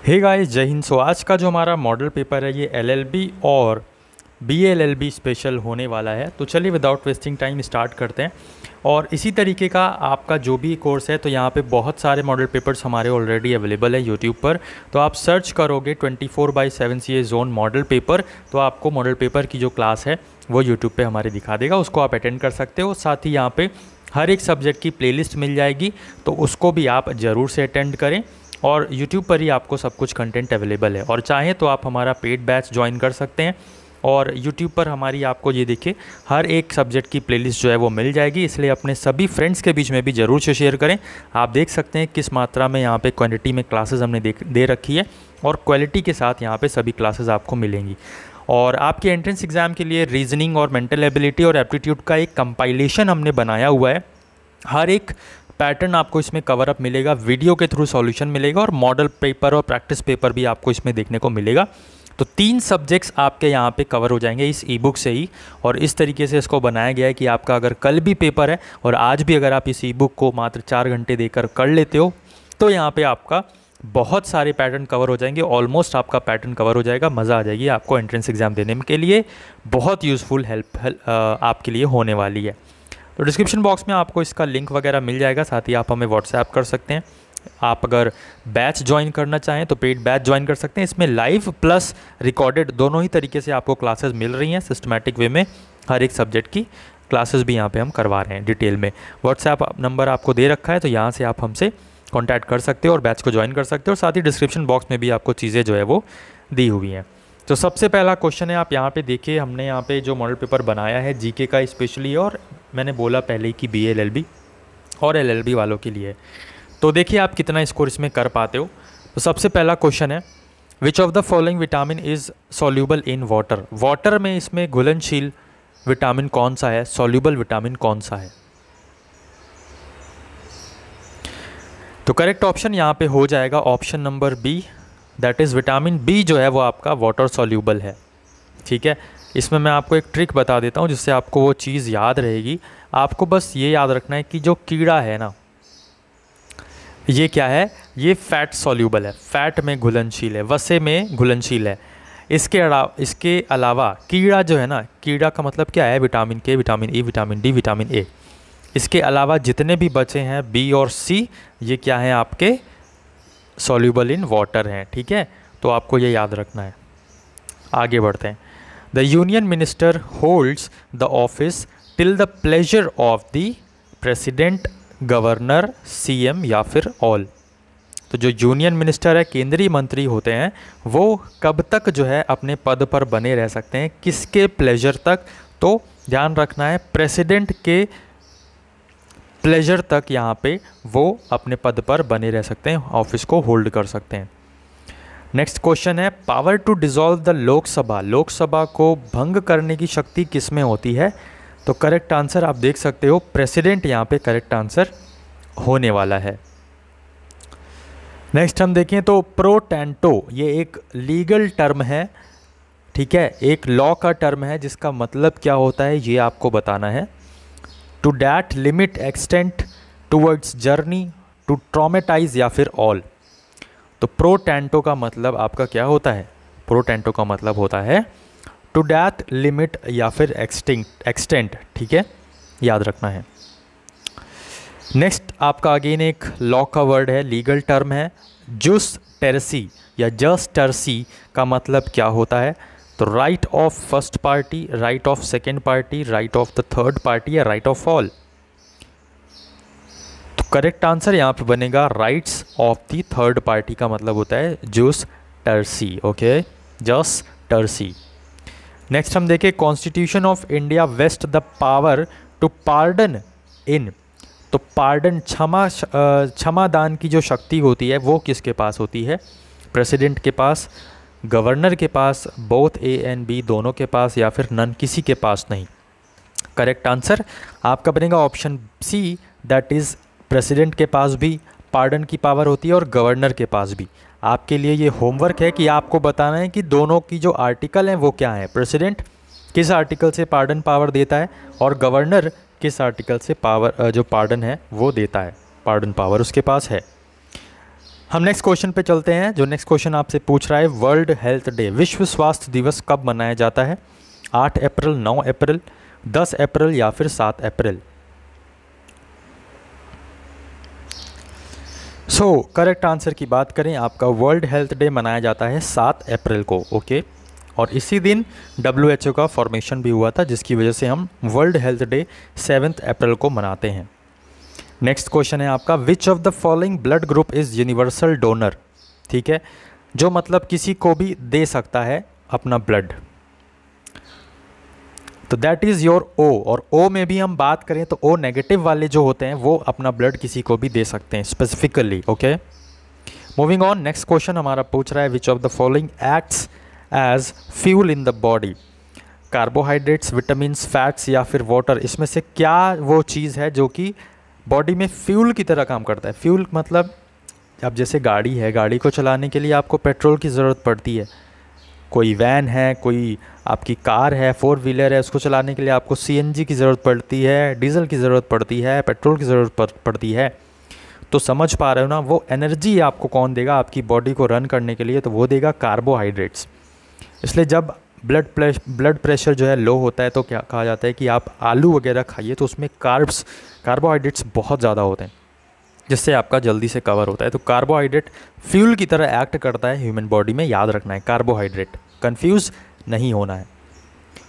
Hey guys, जय हिंद। आज का जो हमारा मॉडल पेपर है ये एलएलबी और बीएलएलबी स्पेशल होने वाला है। तो चलिए विदाउट वेस्टिंग टाइम स्टार्ट करते हैं। और इसी तरीके का आपका जो भी कोर्स है तो यहाँ पे बहुत सारे मॉडल पेपर्स हमारे ऑलरेडी अवेलेबल है यूट्यूब पर। तो आप सर्च करोगे 24/7 CA जोन मॉडल पेपर, तो आपको मॉडल पेपर की जो क्लास है वो यूट्यूब पे हमारे दिखा देगा, उसको आप अटेंड कर सकते हो। साथ ही यहाँ पे हर एक सब्जेक्ट की प्लेलिस्ट मिल जाएगी, तो उसको भी आप ज़रूर से अटेंड करें। और YouTube पर ही आपको सब कुछ कंटेंट अवेलेबल है। और चाहें तो आप हमारा पेड बैच ज्वाइन कर सकते हैं। और YouTube पर हमारी आपको ये देखिए हर एक सब्जेक्ट की प्लेलिस्ट जो है वो मिल जाएगी, इसलिए अपने सभी फ्रेंड्स के बीच में भी ज़रूर से शेयर करें। आप देख सकते हैं किस मात्रा में यहाँ पे क्वांटिटी में क्लासेस हमने दे रखी है और क्वालिटी के साथ यहाँ पे सभी क्लासेस आपको मिलेंगी। और आपके एंट्रेंस एग्ज़ाम के लिए रीजनिंग और मेंटल एबिलिटी और एप्टीट्यूड का एक कंपाइलेशन हमने बनाया हुआ है। हर एक पैटर्न आपको इसमें कवर अप मिलेगा, वीडियो के थ्रू सॉल्यूशन मिलेगा और मॉडल पेपर और प्रैक्टिस पेपर भी आपको इसमें देखने को मिलेगा। तो 3 सब्जेक्ट्स आपके यहाँ पे कवर हो जाएंगे इस ई बुक से ही। और इस तरीके से इसको बनाया गया है कि आपका अगर कल भी पेपर है और आज भी अगर आप इस ई बुक को मात्र 4 घंटे देकर कर लेते हो तो यहाँ पे आपका बहुत सारे पैटर्न कवर हो जाएंगे। ऑलमोस्ट आपका पैटर्न कवर हो जाएगा। मज़ा आ जाएगी आपको एंट्रेंस एग्ज़ाम देने के लिए। बहुत यूज़फुल हेल्प आपके लिए होने वाली है। तो डिस्क्रिप्शन बॉक्स में आपको इसका लिंक वगैरह मिल जाएगा। साथ ही आप हमें व्हाट्सएप कर सकते हैं। आप अगर बैच ज्वाइन करना चाहें तो पेड बैच ज्वाइन कर सकते हैं। इसमें लाइव प्लस रिकॉर्डेड दोनों ही तरीके से आपको क्लासेस मिल रही हैं सिस्टमैटिक वे में। हर एक सब्जेक्ट की क्लासेस भी यहाँ पे हम करवा रहे हैं डिटेल में। व्हाट्सएप नंबर आपको दे रखा है, तो यहाँ से आप हमसे कॉन्टैक्ट कर सकते हो और बैच को ज्वाइन कर सकते हो। और साथ ही डिस्क्रिप्शन बॉक्स में भी आपको चीज़ें जो है वो दी हुई हैं। तो सबसे पहला क्वेश्चन है, आप यहाँ पे देखिए, हमने यहाँ पे जो मॉडल पेपर बनाया है जीके का स्पेशली, और मैंने बोला पहले ही कि बीएलएलबी और एलएलबी वालों के लिए। तो देखिए आप कितना स्कोर इसमें कर पाते हो। तो सबसे पहला क्वेश्चन है, which of the following vitamin is soluble in water. Water में इसमें घुलनशील विटामिन कौन सा है, सॉल्यूबल विटामिन कौन सा है। तो करेक्ट ऑप्शन यहाँ पे हो जाएगा option number B, that is vitamin B जो है वो आपका वाटर सॉल्यूबल है। ठीक है, इसमें मैं आपको एक ट्रिक बता देता हूँ जिससे आपको वो चीज़ याद रहेगी। आपको बस ये याद रखना है कि जो कीड़ा है ना, ये क्या है, ये फैट सॉल्यूबल है, फैट में घुलनशील है, वसे में घुलनशील है। इसके अलावा कीड़ा जो है ना, कीड़ा का मतलब क्या है, विटामिन के, vitamin E, vitamin D, vitamin A. इसके अलावा जितने भी बचे हैं बी और सी, ये क्या हैं आपके सॉल्यूबल इन वाटर हैं। ठीक है, तो आपको ये याद रखना है। आगे बढ़ते हैं। The union minister holds the office till the pleasure of the president, governor, CM या फिर ऑल। तो जो यूनियन मिनिस्टर है, केंद्रीय मंत्री होते हैं, वो कब तक जो है अपने पद पर बने रह सकते हैं, किसके प्लेजर तक। तो ध्यान रखना है, प्रेसिडेंट के प्लेजर तक यहाँ पे वो अपने पद पर बने रह सकते हैं, ऑफिस को होल्ड कर सकते हैं। नेक्स्ट क्वेश्चन है, power to dissolve the Lok Sabha. Lok Sabha को भंग करने की शक्ति किस में होती है। तो करेक्ट आंसर आप देख सकते हो, प्रेसिडेंट यहाँ पे करेक्ट आंसर होने वाला है। नेक्स्ट हम देखें तो प्रो टेंटो, ये एक लीगल टर्म है। ठीक है, एक लॉ का टर्म है जिसका मतलब क्या होता है ये आपको बताना है। To that limit extent towards journey to traumatise या फिर ऑल। तो प्रो टेंटो का मतलब आपका क्या होता है, प्रो टेंटो का मतलब होता है टू डैट लिमिट या फिर एक्सटेंट। ठीक है, याद रखना है। नेक्स्ट आपका अगेन एक लॉ का वर्ड है, लीगल टर्म है, जुस टेरसी या जस टर्सी का मतलब क्या होता है। तो right of first party, right of second party, right of the third party या राइट ऑफ ऑल। तो करेक्ट आंसर यहाँ पे बनेगा rights of the third party का मतलब होता है जूस टर्सी। ओके, जस टर्सी। नेक्स्ट हम देखें, constitution of India waste the power to pardon in. तो पार्डन, क्षमा दान की जो शक्ति होती है वो किसके पास होती है, प्रेसिडेंट के पास, गवर्नर के पास, बोथ ए एंड बी दोनों के पास, या फिर नन, किसी के पास नहीं। करेक्ट आंसर आपका बनेगा option C, that is president के पास भी पार्डन की पावर होती है और गवर्नर के पास भी। आपके लिए ये होमवर्क है कि आपको बताना है कि दोनों की जो आर्टिकल हैं वो क्या है। प्रेसिडेंट किस आर्टिकल से पार्डन पावर देता है और गवर्नर किस आर्टिकल से पावर जो पार्डन है वो देता है, पार्डन पावर उसके पास है। हम नेक्स्ट क्वेश्चन पे चलते हैं। जो नेक्स्ट क्वेश्चन आपसे पूछ रहा है, वर्ल्ड हेल्थ डे, विश्व स्वास्थ्य दिवस कब मनाया जाता है? 8 अप्रैल, 9 अप्रैल, 10 अप्रैल या फिर 7 अप्रैल? करेक्ट आंसर की बात करें, आपका वर्ल्ड हेल्थ डे मनाया जाता है 7 अप्रैल को। ओके, और इसी दिन WHO का फॉर्मेशन भी हुआ था, जिसकी वजह से हम वर्ल्ड हेल्थ डे 7 अप्रैल को मनाते हैं। नेक्स्ट क्वेश्चन है आपका, विच of the following blood group is universal donor? ठीक है, जो मतलब किसी को भी दे सकता है अपना ब्लड, तो दैट इज़ योर O। और O में भी हम बात करें तो O नेगेटिव वाले जो होते हैं वो अपना ब्लड किसी को भी दे सकते हैं specifically. Okay, moving on, next question हमारा पूछ रहा है, which of the following acts as fuel in the body? Carbohydrates, vitamins, fats या फिर वाटर? इसमें से क्या वो चीज़ है जो कि बॉडी में फ्यूल की तरह काम करता है? फ्यूल मतलब अब जैसे गाड़ी है, गाड़ी को चलाने के लिए आपको पेट्रोल की ज़रूरत पड़ती है। कोई वैन है, कोई आपकी कार है, 4 व्हीलर है, उसको चलाने के लिए आपको CNG की ज़रूरत पड़ती है, डीजल की ज़रूरत पड़ती है, पेट्रोल की ज़रूरत पड़ती है। तो समझ पा रहे हो ना, वो एनर्जी आपको कौन देगा आपकी बॉडी को रन करने के लिए? तो वो देगा कार्बोहाइड्रेट्स। इसलिए जब ब्लड प्रेशर जो है लो होता है तो क्या कहा जाता है कि आप आलू वगैरह खाइए, तो उसमें कार्बोहाइड्रेट्स बहुत ज़्यादा होते हैं, जिससे आपका जल्दी से कवर होता है। तो कार्बोहाइड्रेट फ्यूल की तरह एक्ट करता है ह्यूमन बॉडी में, याद रखना है कार्बोहाइड्रेट, कंफ्यूज नहीं होना है।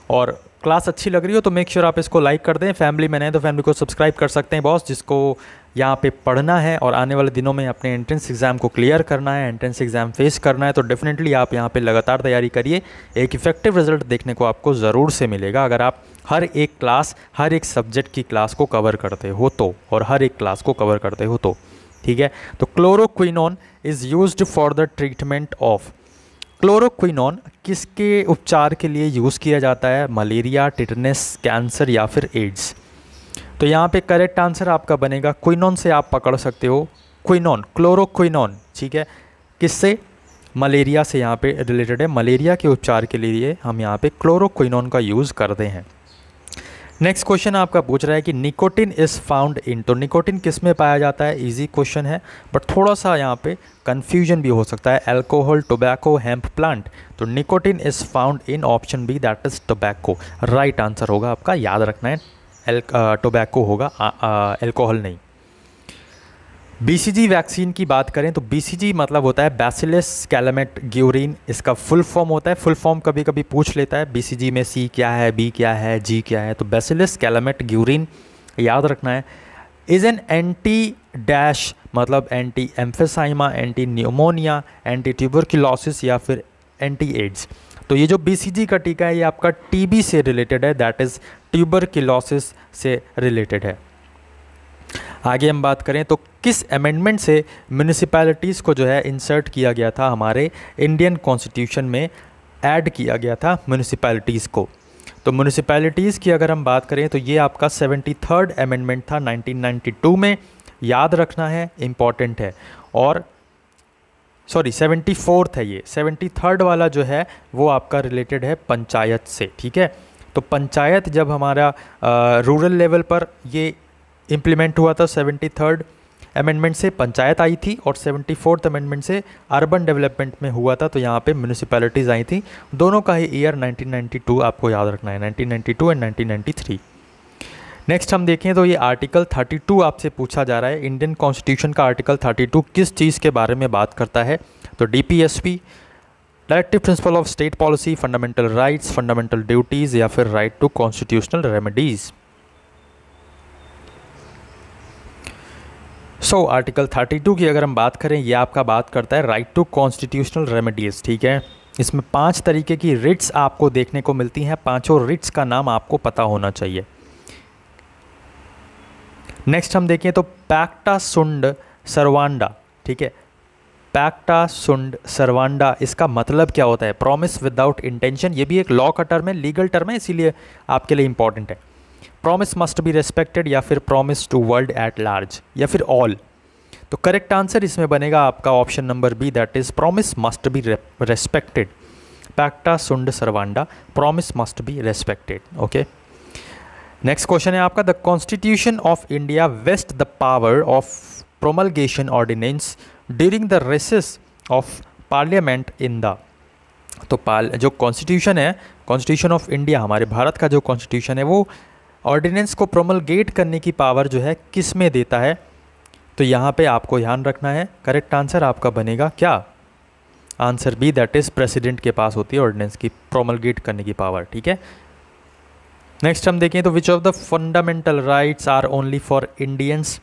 और क्लास अच्छी लग रही हो तो मेक श्योर आप इसको लाइक कर दें। फैमिली में नए तो फैमिली को सब्सक्राइब कर सकते हैं बॉस, जिसको यहाँ पे पढ़ना है और आने वाले दिनों में अपने एंट्रेंस एग्ज़ाम को क्लियर करना है, एंट्रेंस एग्ज़ाम फेस करना है, तो डेफिनेटली आप यहाँ पे लगातार तैयारी करिए। एक इफेक्टिव रिजल्ट देखने को आपको ज़रूर से मिलेगा अगर आप हर एक क्लास, हर एक सब्जेक्ट की क्लास को कवर करते हो तो, और हर एक क्लास को कवर करते हो तो, ठीक है। तो chloroquinone is used for the treatment of, chloroquinone किसके उपचार के लिए यूज़ किया जाता है? मलेरिया, टिटनेस, कैंसर या फिर एड्स? तो यहाँ पे करेक्ट आंसर आपका बनेगा क्विनोन से आप पकड़ सकते हो, क्विनोन, क्लोरोक्विनोन, ठीक है। किससे? मलेरिया से यहाँ पे रिलेटेड है। मलेरिया के उपचार के लिए हम यहाँ पे क्लोरोक्विनोन का यूज़ करते हैं। नेक्स्ट क्वेश्चन आपका पूछ रहा है कि निकोटिन इज़ फाउंड इन, तो निकोटिन किस में पाया जाता है? इजी क्वेश्चन है, बट थोड़ा सा यहाँ पे कंफ्यूजन भी हो सकता है। Alcohol, tobacco, hemp plant. तो nicotine is found in option B, that is tobacco. Right answer होगा आपका, याद रखना है, टोबैको होगा, अल्कोहल नहीं। BCG वैक्सीन की बात करें तो BCG मतलब होता है बैसिलस कैलामेट ग्यूरिन, इसका फुल फॉर्म होता है। फुल फॉर्म कभी कभी पूछ लेता है, BCG में C क्या है, B क्या है, G क्या है, तो बैसिलस कैलामेट ग्यूरिन याद रखना है। इज़ एन एंटी डैश मतलब anti emphysema, anti pneumonia, anti tuberculosis या फिर एंटी एड्स। तो ये जो BCG का टीका है ये आपका TB से रिलेटेड है, दैट इज़ ट्यूबरकुलोसिस से रिलेटेड है। आगे हम बात करें तो किस अमेंडमेंट से म्यूनिसिपैलिटीज़ को जो है इंसर्ट किया गया था, हमारे इंडियन कॉन्स्टिट्यूशन में ऐड किया गया था म्यूनिसिपैलिटीज़ को? तो म्यूनिसिपैलिटीज़ की अगर हम बात करें तो ये आपका 73rd अमेंडमेंट था 1992 में, याद रखना है, इम्पॉर्टेंट है। और सॉरी 74th है ये, 73rd वाला जो है वो आपका रिलेटेड है पंचायत से, ठीक है। तो पंचायत जब हमारा रूरल लेवल पर ये इम्प्लीमेंट हुआ था 73rd अमेंडमेंट से पंचायत आई थी, और 74th अमेंडमेंट से अर्बन डेवलपमेंट में हुआ था, तो यहाँ पे म्यूनिसिपैलिटीज़ आई थी। दोनों का ही ईयर 1992 आपको याद रखना है, 1992 एंड 1993। नेक्स्ट हम देखें तो ये आर्टिकल 32 आपसे पूछा जा रहा है। इंडियन कॉन्स्टिट्यूशन का आर्टिकल 32 किस चीज़ के बारे में बात करता है? तो DPSP, directive principle of state policy, fundamental rights, fundamental duties या फिर right to constitutional remedies. Article 32 की अगर हम बात करें, ये आपका बात करता है राइट टू कॉन्स्टिट्यूशनल रेमेडीज़, ठीक है। इसमें 5 तरीके की रिट्स आपको देखने को मिलती हैं, पांचों रिट्स का नाम आपको पता होना चाहिए। नेक्स्ट हम देखें तो पैक्टा सुंड सर्वांडा, ठीक है। पैक्टा सुंड सर्वांडा, इसका मतलब क्या होता है? Promise without intention. ये भी एक लॉ का टर्म है, लीगल टर्म है, इसीलिए आपके लिए इंपॉर्टेंट है। प्रॉमिस मस्ट बी रेस्पेक्टेड या फिर promise to world at large या फिर ऑल। तो करेक्ट आंसर इसमें बनेगा आपका option number B, that is promise must be respected. पैक्टा सुंड सर्वांडा, promise must be respected. Okay, next question है आपका, the constitution of India waste the power of promulgation ordinance during the recess of parliament in the, तो जो constitution है, constitution of India, हमारे भारत का जो कॉन्स्टिट्यूशन है, वो ऑर्डिनेंस को प्रोमलगेट करने की पावर जो है किस में देता है? तो यहाँ पे आपको ध्यान रखना है, करेक्ट आंसर आपका बनेगा क्या? Answer B, that is president के पास होती है ऑर्डिनेंस की प्रोमलगेट करने की पावर, ठीक है। नेक्स्ट हम देखें तो which of the fundamental rights are only for Indians,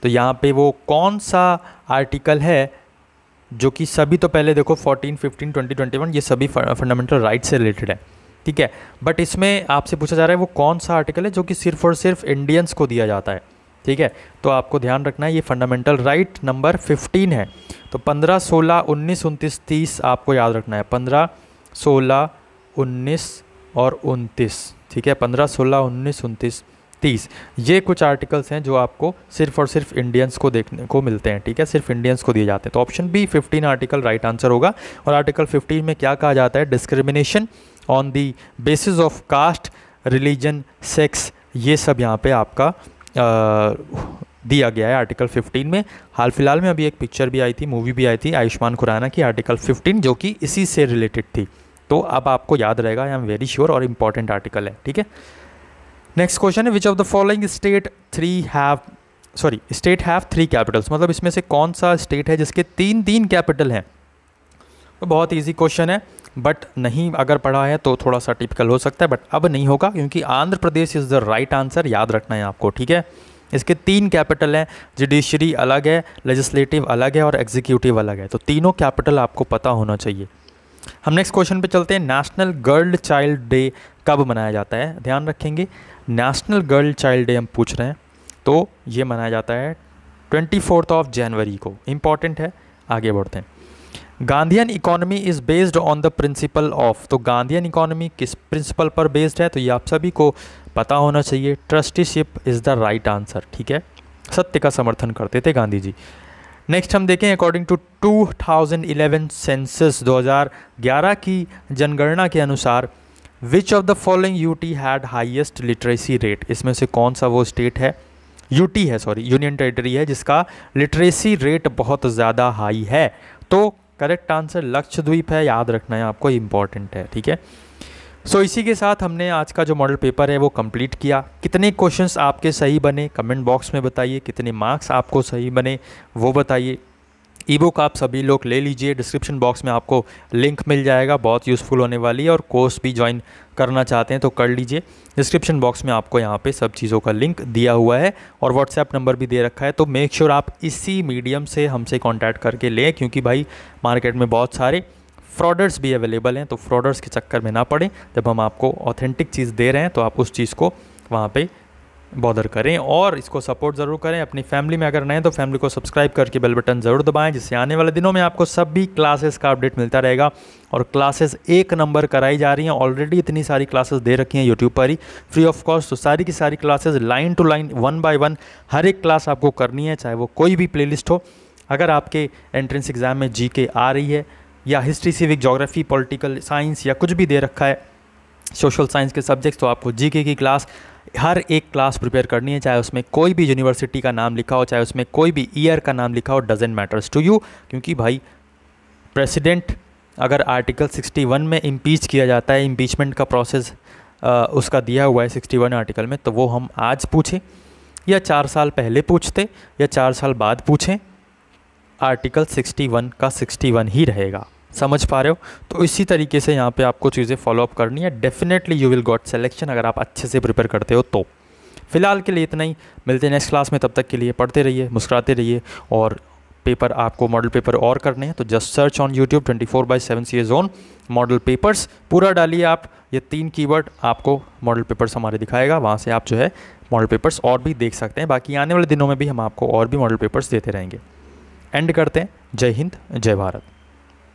तो यहाँ पे वो कौन सा आर्टिकल है जो कि सभी, तो पहले देखो 14, 15, 20, 21 ये सभी फंडामेंटल राइट से रिलेटेड है, ठीक है। बट इसमें आपसे पूछा जा रहा है वो कौन सा आर्टिकल है जो कि सिर्फ और सिर्फ इंडियंस को दिया जाता है, ठीक है। तो आपको ध्यान रखना है ये फंडामेंटल राइट नंबर 15 है। तो 15, 16, 19, 29, 30 आपको याद रखना है, 15, 16, 19 और 29, ठीक है। 15, 16, 19, 29, 30 ये कुछ आर्टिकल्स हैं जो आपको सिर्फ और सिर्फ इंडियंस को देखने को मिलते हैं, ठीक है, सिर्फ इंडियंस को दिए जाते हैं। तो option B 15 article right answer होगा। और आर्टिकल 15 में क्या कहा जाता है? Discrimination on the basis of caste, religion, sex, ये सब यहाँ पे आपका दिया गया है आर्टिकल 15 में। हाल फिलहाल में अभी एक पिक्चर भी आई थी, मूवी भी आई थी आयुष्मान खुराना की, आर्टिकल 15, जो कि इसी से रिलेटेड थी। तो अब आपको याद रहेगा, आई एम वेरी श्योर, और इम्पॉर्टेंट आर्टिकल है, ठीक है। नेक्स्ट क्वेश्चन है which of the following state have 3 Capitals, मतलब इसमें से कौन सा स्टेट है जिसके 3 कैपिटल हैं? तो बहुत ईजी क्वेश्चन है, बट नहीं अगर पढ़ा है तो थोड़ा सा टिपिकल हो सकता है, बट अब नहीं होगा क्योंकि Andhra Pradesh is the right answer, याद रखना है आपको, ठीक है। इसके 3 कैपिटल हैं, जुडिशरी अलग है, लेजिस्लेटिव अलग है और एग्जीक्यूटिव अलग है। तो तीनों कैपिटल आपको पता होना चाहिए। हम नेक्स्ट क्वेश्चन पे चलते हैं। नेशनल गर्ल चाइल्ड डे कब मनाया जाता है? ध्यान रखेंगे, नेशनल गर्ल चाइल्ड डे हम पूछ रहे हैं, तो ये मनाया जाता है 24 जनवरी को, इम्पॉर्टेंट है। आगे बढ़ते हैं। Gandhian economy is based on the principle of, तो गांधीयन इकोनॉमी किस प्रिंसिपल पर बेस्ड है? तो ये आप सभी को पता होना चाहिए, trusteeship is the right answer, ठीक है। सत्य का समर्थन करते थे गांधी जी। नेक्स्ट हम देखें, अकॉर्डिंग टू 2011 सेंसस, 2011 की जनगणना के अनुसार विच of the following UT had highest literacy rate, इसमें से कौन सा वो स्टेट है, यूटी है, सॉरी यूनियन टेरिटरी है, जिसका लिटरेसी रेट बहुत ज़्यादा हाई है? तो करेक्ट आंसर लक्षद्वीप है, याद रखना है आपको, इंपॉर्टेंट है, ठीक है। सो इसी के साथ हमने आज का जो मॉडल पेपर है वो कंप्लीट किया। कितने क्वेश्चंस आपके सही बने कमेंट बॉक्स में बताइए, कितने मार्क्स आपको सही बने वो बताइए। ई बुक आप सभी लोग ले लीजिए, डिस्क्रिप्शन बॉक्स में आपको लिंक मिल जाएगा, बहुत यूज़फुल होने वाली है। और कोर्स भी ज्वाइन करना चाहते हैं तो कर लीजिए, डिस्क्रिप्शन बॉक्स में आपको यहाँ पे सब चीज़ों का लिंक दिया हुआ है और व्हाट्सएप नंबर भी दे रखा है। तो मेक श्योर आप इसी मीडियम से हमसे कांटेक्ट करके लें, क्योंकि भाई मार्केट में बहुत सारे फ्रॉडर्स भी अवेलेबल हैं, तो फ्रॉडर्स के चक्कर में ना पड़ें। जब हम आपको ऑथेंटिक चीज़ दे रहे हैं तो आप उस चीज़ को वहाँ पे बॉदर करें और इसको सपोर्ट ज़रूर करें। अपनी फैमिली में अगर नए तो फैमिली को सब्सक्राइब करके बेल बटन ज़रूर दबाएं, जिससे आने वाले दिनों में आपको सभी क्लासेस का अपडेट मिलता रहेगा। और क्लासेस 1 नंबर कराई जा रही हैं, ऑलरेडी इतनी सारी क्लासेस दे रखी हैं यूट्यूब पर ही फ्री ऑफ कॉस्ट। तो सारी की सारी classes line to line 1 by 1 हर एक क्लास आपको करनी है, चाहे वो कोई भी प्लेलिस्ट हो। अगर आपके एंट्रेंस एग्ज़ाम में जीके आ रही है या history, civic, geography, political science या कुछ भी दे रखा है सोशल साइंस के सब्जेक्ट्स, तो आपको जीके की क्लास हर एक क्लास प्रिपेयर करनी है, चाहे उसमें कोई भी यूनिवर्सिटी का नाम लिखा हो, चाहे उसमें कोई भी ईयर का नाम लिखा हो, डजेंट मैटर्स टू यू। क्योंकि भाई प्रेसिडेंट अगर आर्टिकल 61 में इम्पीच किया जाता है, इम्पीचमेंट का प्रोसेस उसका दिया हुआ है 61 आर्टिकल में, तो वो हम आज पूछें या 4 साल पहले पूछते या 4 साल बाद पूछें, आर्टिकल 61 का 61 ही रहेगा। समझ पा रहे हो? तो इसी तरीके से यहाँ पे आपको चीज़ें फॉलोअप करनी है। Definitely you will got selection अगर आप अच्छे से प्रिपेयर करते हो तो। फिलहाल के लिए इतना ही, मिलते हैं नेक्स्ट क्लास में। तब तक के लिए पढ़ते रहिए, मुस्कुराते रहिए। और पेपर आपको मॉडल पेपर और करने हैं तो just search on YouTube 24/7 CA zone model papers, पूरा डालिए आप, ये 3 कीवर्ड आपको मॉडल पेपर्स हमारे दिखाएगा, वहाँ से आप जो है मॉडल पेपर्स और भी देख सकते हैं। बाकी आने वाले दिनों में भी हम आपको और भी मॉडल पेपर्स देते रहेंगे। एंड करते हैं। जय हिंद, जय भारत।